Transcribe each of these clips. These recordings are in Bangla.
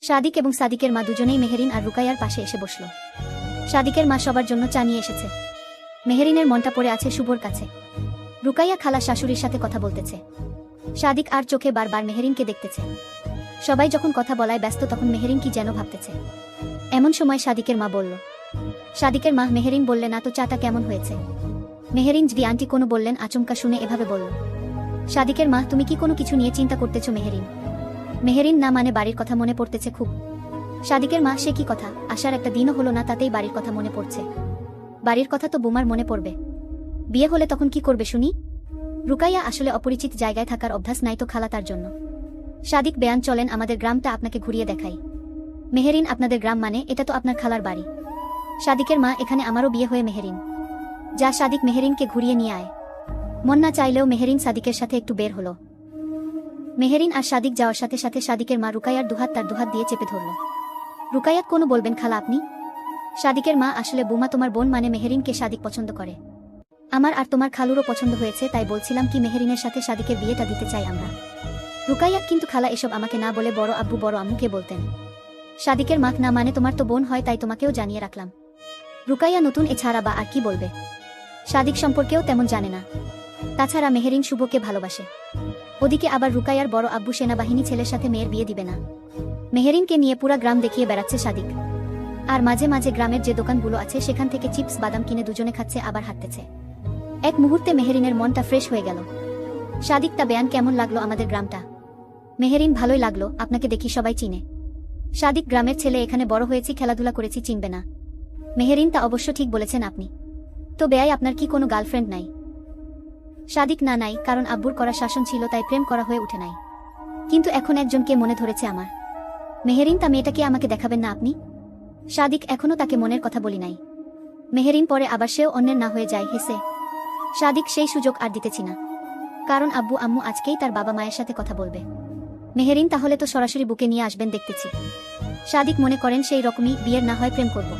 সাদিক এবং সাদিকের মা দুজনেই মেহেরিন আর রুকাইয়ার পাশে এসে বসল। সাদিকের মা সবার জন্য চা নিয়ে এসেছে। মেহেরিনের মনটা পড়ে আছে শুভর কাছে। রুকাইয়া খালা শাশুড়ির সাথে কথা বলতেছে। সাদিক আর চোখে বারবার মেহেরিনকে দেখতেছে। সবাই যখন কথা বলায় ব্যস্ত তখন মেহেরিন কি যেন ভাবতেছে। এমন সময় সাদিকের মা বলল। সাদিকের মা মেহেরিন বললে না তো চাটা কেমন হয়েছে। মেহেরিন জি আন্টি কোনো বললেন আচমকা শুনে এভাবে বলল। সাদিকের মা তুমি কি কোনো কিছু নিয়ে চিন্তা করতেছো মেহেরিন? মেহেরিন না মানে বাড়ির কথা মনে পড়তেছে খুব। সাদিকের মা সে কি কথা, আসার একটা দিনও হলো না তাতেই বাড়ির কথা মনে পড়ছে। বাড়ির কথা তো বুমার মনে পড়বে, বিয়ে হলে তখন কি করবে শুনি? রুকাইয়া আসলে অপরিচিত জায়গায় থাকার অভ্যাস নাই তো খালা তার জন্য। সাদিক বেয়ান চলেন আমাদের গ্রামটা আপনাকে ঘুরিয়ে দেখাই। মেহেরিন আপনাদের গ্রাম মানে এটা তো আপনার খালার বাড়ি। সাদিকের মা এখানে আমারও বিয়ে হয়ে মেহেরিন। যা সাদিক মেহেরিনকে ঘুরিয়ে নিয়ে আয়। মন না চাইলেও মেহেরিন সাদিকের সাথে একটু বের হলো। মেহেরিন আর সাদিক যাওয়ার সাথে সাথে সাদিকের মা রুকাইয়ার দুহাত তার দুহাত দিয়ে চেপে ধরল। রুকাইয়াত কোনো বলবেন খালা আপনি? সাদিকের মা আসলে বুমা তোমার বোন মানে মেহেরিনকে সাদিক পছন্দ করে। আমার আর তোমার খালুরও পছন্দ হয়েছে তাই বলছিলাম কি মেহেরিনের সাথে সাদিকের বিয়েটা দিতে চাই আমরা। রুকাইয়াত কিন্তু খালা এসব আমাকে না বলে বড় আব্বু বড় আম্মুকে বলতেন। সাদিকের মা না মানে তোমার তো বোন হয় তাই তোমাকেও জানিয়ে রাখলাম। রুকাইয়া নতুন এছাড়া বা আর কি বলবে। সাদিক সম্পর্কেও তেমন জানে না। তাছাড়া মেহেরিন শুভকে ভালোবাসে। ওদিকে আবার রুকাইয়ার বড় আব্বু সেনাবাহিনী ছেলের সাথে মেয়ের বিয়ে দিবে না। মেহেরিনকে নিয়ে পুরা গ্রাম দেখিয়ে বেড়াচ্ছে সাদিক। আর মাঝে মাঝে গ্রামের যে দোকানগুলো আছে সেখান থেকে চিপস বাদাম কিনে দুজনে খাচ্ছে আবার হাঁটতেছে। এক মুহূর্তে মেহেরিনের মনটা ফ্রেশ হয়ে গেল। সাদিক তা বেয়ান কেমন লাগলো আমাদের গ্রামটা? মেহেরিন ভালোই লাগলো, আপনাকে দেখি সবাই চিনে। সাদিক গ্রামের ছেলে, এখানে বড় হয়েছি খেলাধুলা করেছি, চিনবে না? মেহেরিন তা অবশ্য ঠিক বলেছেন আপনি। তো বেয়াই আপনার কি কোনো গার্লফ্রেন্ড নাই? সাদিক না নাই, কারণ আব্বুর করা শাসন ছিল তাই প্রেম করা হয়ে উঠে নাই। কিন্তু এখন একজনকে মনে ধরেছে আমার। মেহেরিন তা মেয়েটাকে আমাকে দেখাবেন না আপনি? সাদিক এখনো তাকে মনের কথা বলি নাই। মেহেরিন পরে আবার সেও অন্যের না হয়ে যায় হেসে। সাদিক সেই সুযোগ আর দিতেছি না, কারণ আব্বু আম্মু আজকেই তার বাবা মায়ের সাথে কথা বলবে। মেহেরিন তাহলে তো সরাসরি বুকে নিয়ে আসবেন দেখতেছি। সাদিক মনে করেন সেই রকমই, বিয়ের না হয় প্রেম করব।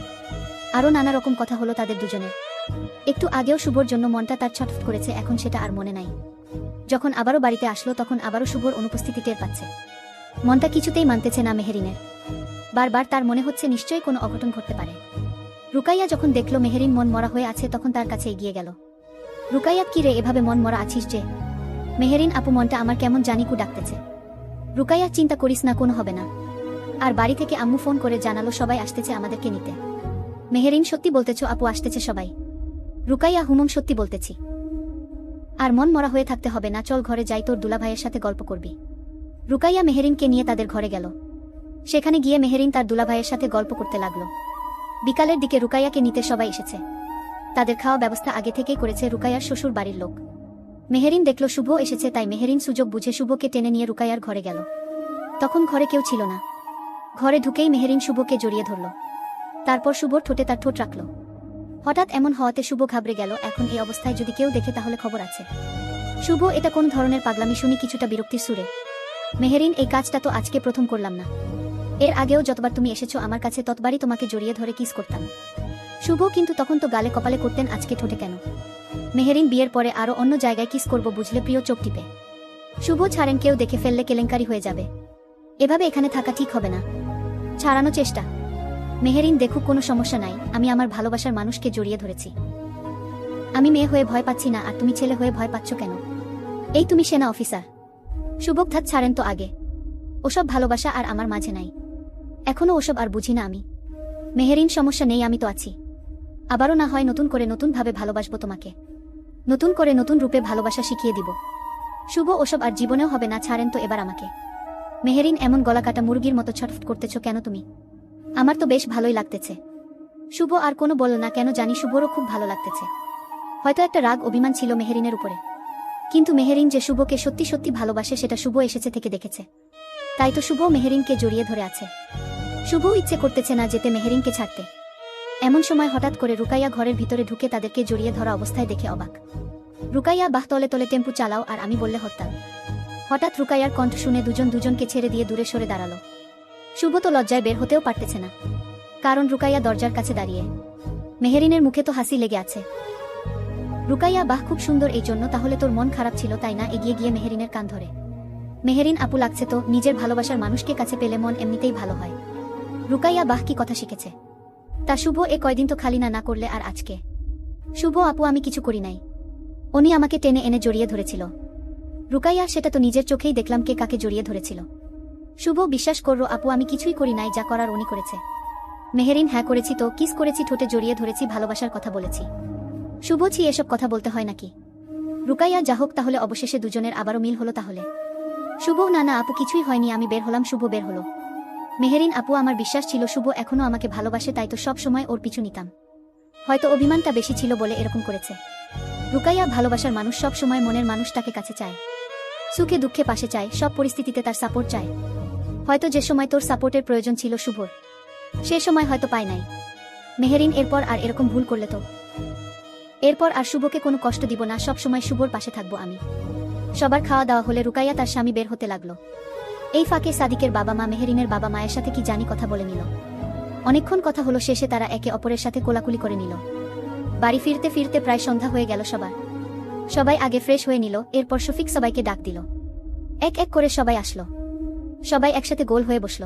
আরও নানা রকম কথা হলো তাদের দুজনের। একটু আগেও শুভর জন্য মনটা তার ছটফট করেছে, এখন সেটা আর মনে নাই। যখন আবারও বাড়িতে আসলো তখন আবারও শুভর অনুপস্থিতি টের পাচ্ছে। মনটা কিছুতেই মানতেছে না মেহেরিনের। বারবার তার মনে হচ্ছে নিশ্চয়ই কোনো অঘটন ঘটতে পারে। রুকাইয়া যখন দেখল মেহেরিন মন মরা হয়ে আছে তখন তার কাছে এগিয়ে গেল। রুকাইয়া কি রে এভাবে মন মরা আছিস যে? মেহেরিন আপু মনটা আমার কেমন জানি কু ডাকতেছে। রুকাইয়া চিন্তা করিস না, কোনো হবে না। আর বাড়ি থেকে আম্মু ফোন করে জানালো সবাই আসতেছে আমাদেরকে নিতে। মেহেরিন সত্যি বলতেছ আপু আসতেছে সবাই? রুকাইয়া হুমম সত্যি বলতেছি। আর মন মরা হয়ে থাকতে হবে না, চল ঘরে যাই, তোর দুলাভাইয়ের সাথে গল্প করবি। রুকাইয়া মেহেরিনকে নিয়ে তাদের ঘরে গেল। সেখানে গিয়ে মেহেরিন তার দুলাভাইয়ের সাথে গল্প করতে লাগলো। বিকালের দিকে রুকাইয়াকে নিতে সবাই এসেছে। তাদের খাওয়া ব্যবস্থা আগে থেকেই করেছে রুকাইয়ার শ্বশুর বাড়ির লোক। মেহেরিন দেখল শুভ এসেছে তাই মেহেরিন সুযোগ বুঝে শুভকে টেনে নিয়ে রুকাইয়ার ঘরে গেল। তখন ঘরে কেউ ছিল না। ঘরে ঢুকেই মেহেরিন শুভকে জড়িয়ে ধরল। তারপর শুভর ঠোঁটে তার ঠোঁট রাখল। হঠাৎ এমন হওয়াতে শুভ ঘাবড়ে গেল, এখন এই অবস্থায় যদি কেউ দেখে তাহলে খবর আছে। শুভ এটা কোন ধরনের পাগলামি শুনি কিছুটা বিরক্তির সুরে। মেহেরিন এই কাজটা তো আজকে প্রথম করলাম না, এর আগেও যতবার তুমি এসেছো আমার কাছে ততবারই তোমাকে জড়িয়ে ধরে কিস করতাম। শুভ কিন্তু তখন তো গালে কপালে করতেন, আজকে ঠোঁটে কেন? মেহেরিন বিয়ের পরে আরো অন্য জায়গায় কিস করব বুঝলে প্রিয় চোখ টিপে। শুভ ছাড়েন, কেউ দেখে ফেললে কেলেঙ্কারি হয়ে যাবে। এভাবে এখানে থাকা ঠিক হবে না। ছাড়ানো চেষ্টা। মেহেরিন দেখুক কোনো সমস্যা নাই, আমি আমার ভালোবাসার মানুষকে জড়িয়ে ধরেছি। আমি মেয়ে হয়ে ভয় পাচ্ছি না, আর তুমি ছেলে হয়ে ভয় পাচ্ছ কেন? এই তুমি সেনা অফিসার। শুভক ধাত ছাড়েন তো আগে। ওসব ভালোবাসা আর আমার মাঝে নাই, এখনো ওসব আর বুঝি না আমি। মেহেরিন সমস্যা নেই, আমি তো আছি। আবারও না হয় নতুন করে নতুনভাবে ভালোবাসবো তোমাকে, নতুন করে নতুন রূপে ভালোবাসা শিখিয়ে দিব। শুভ ওসব আর জীবনেও হবে না, ছাড়েন তো এবার আমাকে। মেহেরিন এমন গলা কাটা মুরগির মতো ছটফট করতেছ কেন তুমি? আমার তো বেশ ভালোই লাগতেছে। শুভ আর কোনো বলল না, কেন জানি শুভরও খুব ভালো লাগতেছে। হয়তো একটা রাগ অভিমান ছিল মেহেরিনের উপরে, কিন্তু মেহেরিন যে শুভকে সত্যি সত্যি ভালোবাসে সেটা শুভ এসেছে থেকে দেখেছে। তাই তো শুভ মেহেরিনকে জড়িয়ে ধরে আছে। শুভ ইচ্ছে করতেছে না যেতে মেহেরিনকে ছাড়তে। এমন সময় হঠাৎ করে রুকাইয়া ঘরের ভিতরে ঢুকে তাদেরকে জড়িয়ে ধরা অবস্থায় দেখে অবাক। রুকাইয়া বাহ তলে তলে টেম্পু চালাও আর আমি বললে হরতাল। হঠাৎ রুকাইয়ার কণ্ঠ শুনে দুজন দুজনকে ছেড়ে দিয়ে দূরে সরে দাঁড়ালো। শুভ তো লজ্জায় বের হতেও পারতেছে না, কারণ রুকাইয়া দরজার কাছে দাঁড়িয়ে। মেহেরিনের মুখে তো হাসি লেগে আছে। রুকাইয়া বাহ খুব সুন্দর, এই জন্য তাহলে তোর মন খারাপ ছিল তাই না? এগিয়ে গিয়ে মেহেরিনের কান ধরে মেহেরিন আপু লাগছে তো, নিজের ভালোবাসার মানুষকে কাছে পেলে মন এমনিতেই ভালো হয়। রুকাইয়া বাহ কি কথা শিখেছে। তা শুভ এ কয়দিন তো খালি না করলে, আর আজকে? শুভ আপু আমি কিছু করি নাই, উনি আমাকে টেনে এনে জড়িয়ে ধরেছিল। রুকাইয়া সেটা তো নিজের চোখেই দেখলাম কে কাকে জড়িয়ে ধরেছিল। শুভ বিশ্বাস করো আপু আমি কিছুই করি নাই, যা করার উনি করেছে। মেহেরিন হ্যাঁ করেছি তো, কিস করেছি, ঠোঁটে জড়িয়ে ধরেছি, ভালোবাসার কথা বলেছি। শুভ ছি এসব কথা বলতে হয় নাকি? রুকাইয়া যা হোক, তাহলে অবশেষে দুজনের আবারও মিল হলো তাহলে। শুভ না না আপু কিছুই হয়নি, আমি বের হলাম, শুভ বের হলো। মেহেরিন আপু আমার বিশ্বাস ছিল শুভ এখনো আমাকে ভালোবাসে, তাই তো সব সময় ওর পিছু নিতাম। হয়তো অভিমানটা বেশি ছিল বলে এরকম করেছে। রুকাইয়া ভালোবাসার মানুষ সব সময় মনের মানুষটাকে কাছে চায়, সুখে দুঃখে পাশে চায়, সব পরিস্থিতিতে তার সাপোর্ট চায়। হয়তো যে সময় তোর সাপোর্টের প্রয়োজন ছিল শুভর, সে সময় হয়তো পায় নাই। মেহেরিন এরপর আর এরকম ভুল করলে তো? এরপর আর শুভকে কোনো কষ্ট দিব না, সব সময় শুভর পাশে থাকবো আমি। সবার খাওয়া দাওয়া হলে রুকাইয়া তার স্বামী বের হতে লাগলো। এই ফাঁকে সাদিকের বাবা মা মেহেরিনের বাবা মায়ের সাথে কি জানি কথা বলে নিল। অনেকক্ষণ কথা হলো, শেষে তারা একে অপরের সাথে কোলাকুলি করে নিল। বাড়ি ফিরতে ফিরতে প্রায় সন্ধ্যা হয়ে গেল সবার। সবাই আগে ফ্রেশ হয়ে নিল, এরপর শফিক সবাইকে ডাক দিল। এক এক করে সবাই আসলো, সবাই একসাথে গোল হয়ে বসল।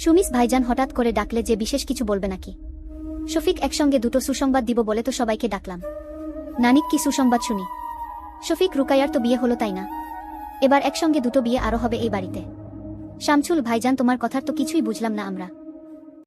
সুমিস ভাইজান হঠাৎ করে ডাকলে যে বিশেষ কিছু বলবে নাকি? শফিক একসঙ্গে দুটো সুসংবাদ দিব বলে তো সবাইকে ডাকলাম। নানিক কি সুসংবাদ শুনি? শফিক রুকাইয়ার তো বিয়ে হলো তাই না? এবার একসঙ্গে দুটো বিয়ে আরো হবে এই বাড়িতে। শামছুল ভাইজান তোমার কথার তো কিছুই বুঝলাম না আমরা।